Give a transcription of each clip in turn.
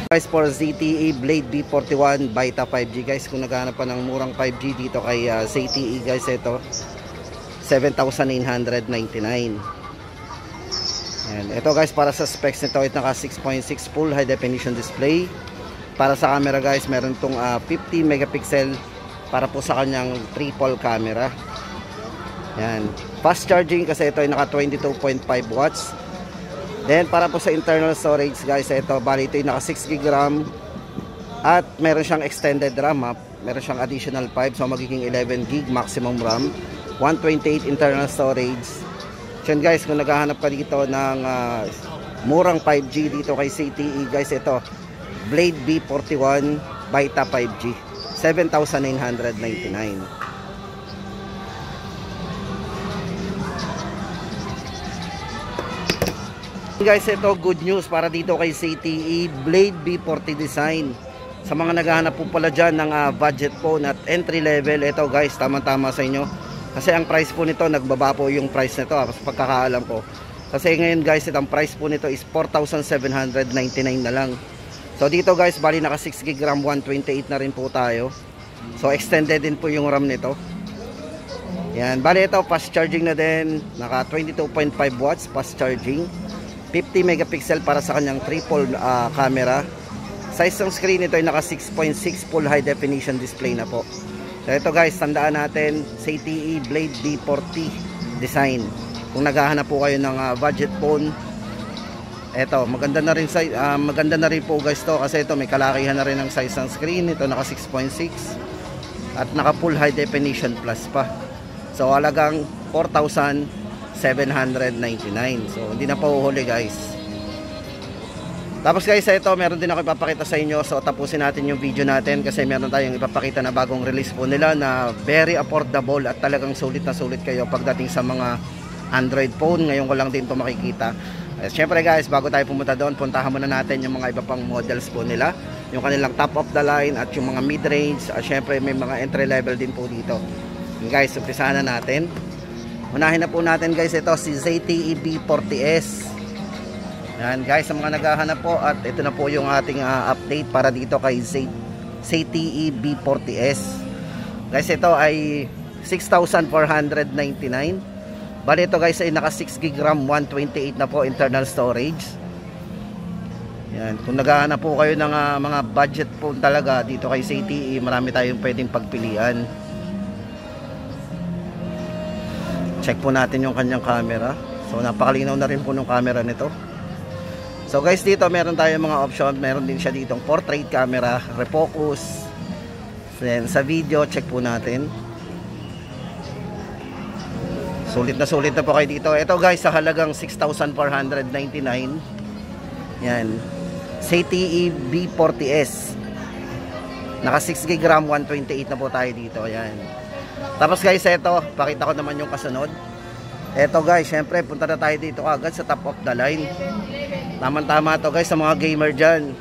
Guys, for ZTE Blade B41 Vita 5G guys, kung naghahanap pa ng murang 5G dito kay ZTE guys, ito 7,999. And ito guys, para sa specs nito, ito naka 6.6 full high definition display. Para sa camera guys, meron itong 50 megapixel para po sa kanyang triple camera. Yan, fast charging kasi ito ay naka 22.5 watts. Then para po sa internal storage guys, ito bali ito ay naka 6 GB RAM at meron siyang extended RAM, meron siyang additional 5, so magiging 11 GB maximum RAM, 128 internal storage. So guys, kung naghahanap ka dito ng murang 5G dito kay ZTE guys, ito Blade B41 Vita 5G 7,999. Guys, ito good news para dito kay ZTE Blade B40 design. Sa mga naghahanap po pala dyan ng budget phone at entry level, ito guys, tama-tama sa inyo. Kasi ang price po nito, nagbaba po yung price nito sa pagkakaalam ko. Kasi ngayon guys, ang price po nito is 4,799 na lang. So dito guys, bali naka 6 GB RAM, 128 na rin po tayo. So extended din po yung RAM nito. Yan, bali ito fast charging na din, naka 22.5 watts fast charging. 50 megapixel para sa kanyang triple camera. Size ng screen nito ay naka 6.6 full high definition display na po. So ito guys, tandaan natin ZTE Blade B40 design. Kung naghahanap po kayo ng budget phone, ito maganda na rin size, maganda na rin po guys to, kasi ito may kalakihan na rin ng size ng screen. Ito naka 6.6 at naka full high definition plus pa. So halagang 4,799. So hindi na po uhuli guys. Tapos guys, ito meron din ako ipapakita sa inyo. So tapusin natin yung video natin kasi meron tayong ipapakita na bagong release po nila na very affordable at talagang sulit na sulit kayo pagdating sa mga Android phone. Ngayon ko lang din ito makikita. Siyempre guys, bago tayo pumunta doon, puntahan muna natin yung mga iba pang models po nila, yung kanilang top of the line at yung mga mid range. At siyempre may mga entry level din po dito. Guys, umpisahan na natin. Unahin na po natin guys, ito si ZTE B40S. Yan guys, sa mga naghahanap po, at ito na po yung ating update para dito kay ZTE B40S. Guys, ito ay 6,499. Bali ito guys ay naka 6 GB RAM, 128 na po internal storage. Yan, kung naghahanap po kayo ng mga budget phone talaga dito kay ZTE, marami tayong pwedeng pagpilian. Check po natin yung kanyang camera. So napakalinaw na rin po ng camera nito. So guys, dito meron tayong mga option. Meron din siya ditong portrait camera, refocus. Then sa video, check po natin. Sulit na po kayo dito. Ito guys, sa halagang 6,499. Yan, ZTE B40S. Naka 6 GB RAM, 128 na po tayo dito. Yan. Tapos guys, ito, pakita ko naman yung kasunod. Ito guys, syempre punta na tayo dito agad sa top of the line. Tama-tama to guys sa mga gamer dyan.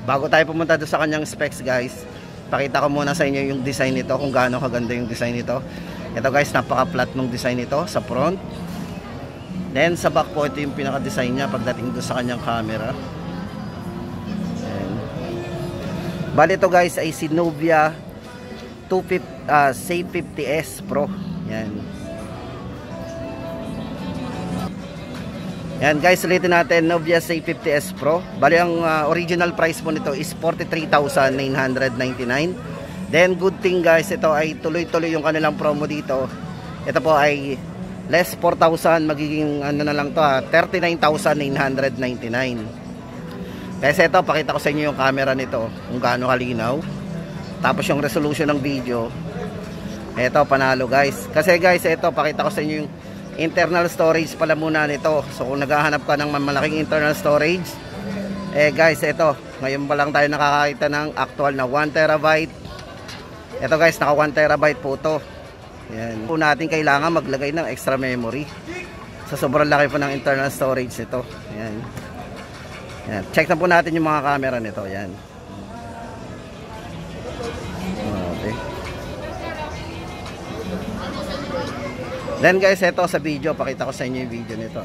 Bago tayo pumunta doon sa kanyang specs guys, pakita ko muna sa inyo yung design nito, kung gaano kaganda yung design nito. Ito guys, napaka-flat ng design nito sa front. Then sa back po, ito yung pinaka-design niya pagdating doon sa kanyang camera. Bali ito guys ay si Nubia C50S Pro. Yan. Yan guys, ulitin natin, Nubia C50S Pro. Bali ang original price po nito is 43,999. Then good thing guys, ito ay tuloy-tuloy yung kanilang promo dito. Ito po ay less 4,000, magiging ano na lang to 39,999. Kasi ito, pakita ko sa inyo yung camera nito, kung gaano kalinaw. tapos yung resolution ng video, ito panalo guys. Kasi guys, ito pakita ko sa inyo yung internal storage pala muna nito. So kung naghahanap ka ng malaking internal storage, guys, ito ngayon pa lang tayo nakakakita ng actual na 1 terabyte. Ito guys, naka 1 terabyte po to. Yan. Po natin kailangan maglagay ng extra memory. So sobrang laki po ng internal storage nito. Yan. Yan. Check na po natin yung mga camera nito. Yan. Okay. Then guys, ito sa video, pakita ko sa inyo yung video nito.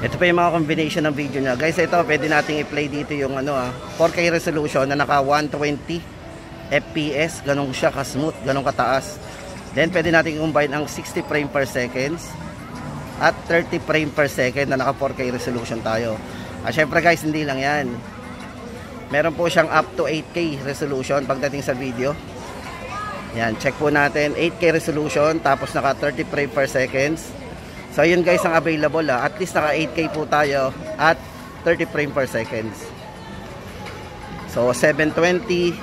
Ito pa yung mga combination ng video niya. Guys, ito pwede nating i-play dito yung 4K resolution na naka 120 FPS. Ganun siya ka-smooth, ganun kataas. Then pwede nating i-combine ang 60 frame per seconds at 30 frame per second na naka 4K resolution tayo. Syempre guys, hindi lang yan. Meron po siyang up to 8K resolution pagdating sa video. Yan, check po natin. 8K resolution, tapos naka 30 frame per seconds. So yun guys ang available At least naka 8K po tayo at 30 frame per seconds. So 720,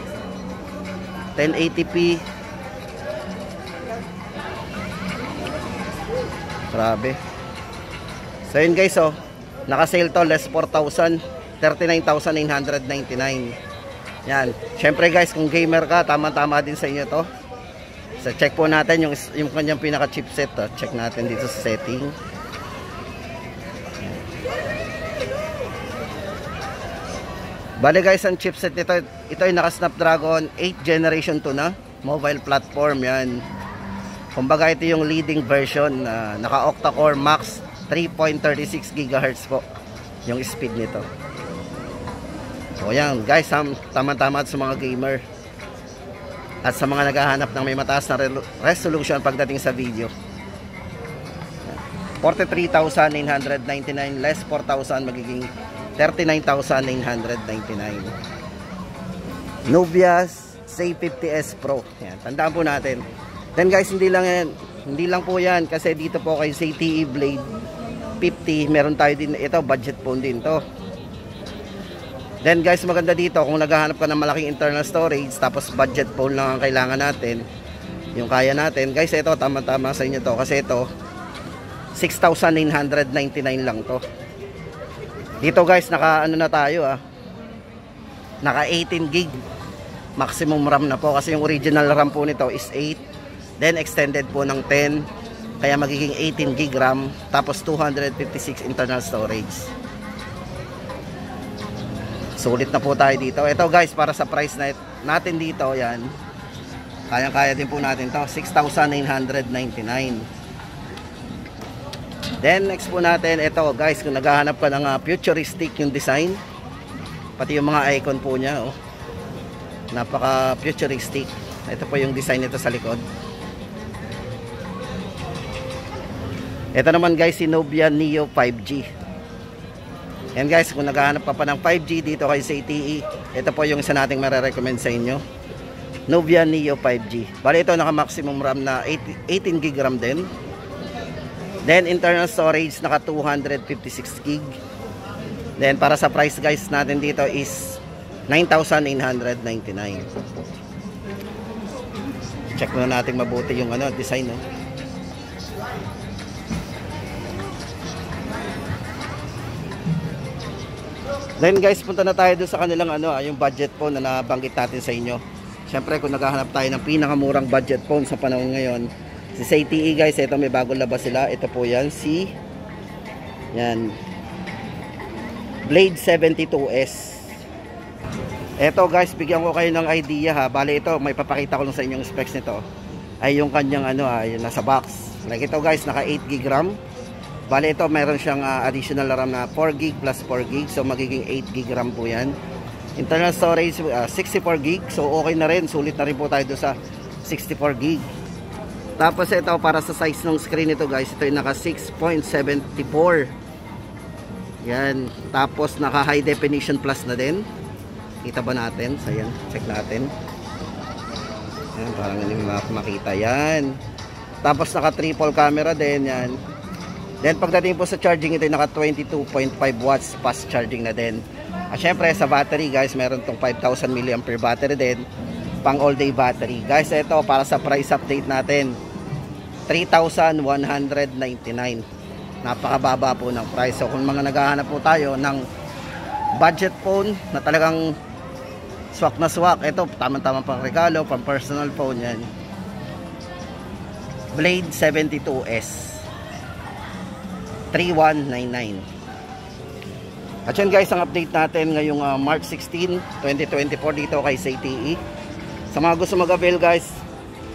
1080p. Grabe. So yun guys, naka sale to, less 4,000, 39,999. Yan. Syempre guys, kung gamer ka, tama-tama din sa inyo to. So check po natin yung kanyang pinaka chipset. Check natin dito sa setting. Bale guys, ang chipset nito, ito ay naka Snapdragon 8 generation 2 na mobile platform. Yan. Kumbaga ito yung leading version, naka octa-core max 3.36 GHz po yung speed nito. So yan guys, tama-tama sa mga gamer at sa mga naghahanap ng may mataas na resolution pagdating sa video. 43,999 less 4,000, magiging 39,999. Nubia C50S Pro. Yan, tandaan po natin. Then guys, hindi lang po yan, kasi dito po kay CTE Blade 50, meron tayo din ito, budget phone din to. Then guys, maganda dito kung naghahanap ka ng malaking internal storage tapos budget phone lang ang kailangan natin, yung kaya natin. Guys, ito tama-tama sa inyo to, kasi ito 6,999 lang to. Dito guys, naka na tayo naka 18 gig maximum RAM na po, kasi yung original RAM po nito is 8, then extended po ng 10, kaya magiging 18 gig RAM tapos 256 internal storage. Sulit na po tayo dito. Ito guys, para sa price natin dito, yan, kayang-kaya din po natin to, 6,999. Then next po natin, ito guys, kung naghahanap ka ng futuristic yung design, pati yung mga icon po niya, napaka futuristic. Ito po yung design nito sa likod. Ito naman guys, si Nubia Neo 5G. And guys, kung naghahanap pa ng 5G dito kay CTE, ito po yung isa nating marirecommend sa inyo, Nubia Neo 5G. Bali ito naka maximum RAM na 18 gig RAM din. Then internal storage naka 256 gig. Then para sa price guys natin dito is 9,999. Check muna natin mabuti yung design Then guys, punta na tayo doon sa kanilang yung budget phone na nabanggit natin sa inyo. Syempre kung naghahanap tayo ng pinakamurang budget phone sa panahon ngayon, si CTE guys, ito may bagong labas sila. Ito po yan, yan, Blade 72S. Ito guys, bigyan ko kayo ng idea Bale ito, may papakita ko lang sa inyong specs nito. Ay yung kanyang yung nasa box. Like ito guys, naka 8 gig RAM. Bale ito, meron siyang additional RAM na 4 gig plus 4 gig. So magiging 8 gig RAM po yan. Internal storage 64 gig. So okay na rin, sulit na rin po tayo doon sa 64 gig. Tapos ito, para sa size ng screen nito guys, ito yung naka 6.74. Yan. Tapos naka high definition plus na din. Kita ba natin? So yan, check natin. Yan, parang hindi makita yan. Tapos naka triple camera din yan. Then pagdating po sa charging, ito yung naka 22.5 watts fast charging na din. At syempre sa battery guys, meron tong 5,000 mAh battery din, pang all day battery. Guys, ito para sa price update natin, 3,199. Napakababa po ng price. So kung mga naghahanap po tayo ng budget phone na talagang swak na swak, ito tamang-tamang pang regalo, pang personal phone yan. Blade 72S 3199. At yun guys, ang update natin ngayong March 16, 2024 dito kay CTE. Sa mga gusto mag-avail guys,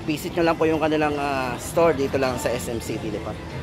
visit nyo lang po yung kanilang store dito lang sa SM City Lipat.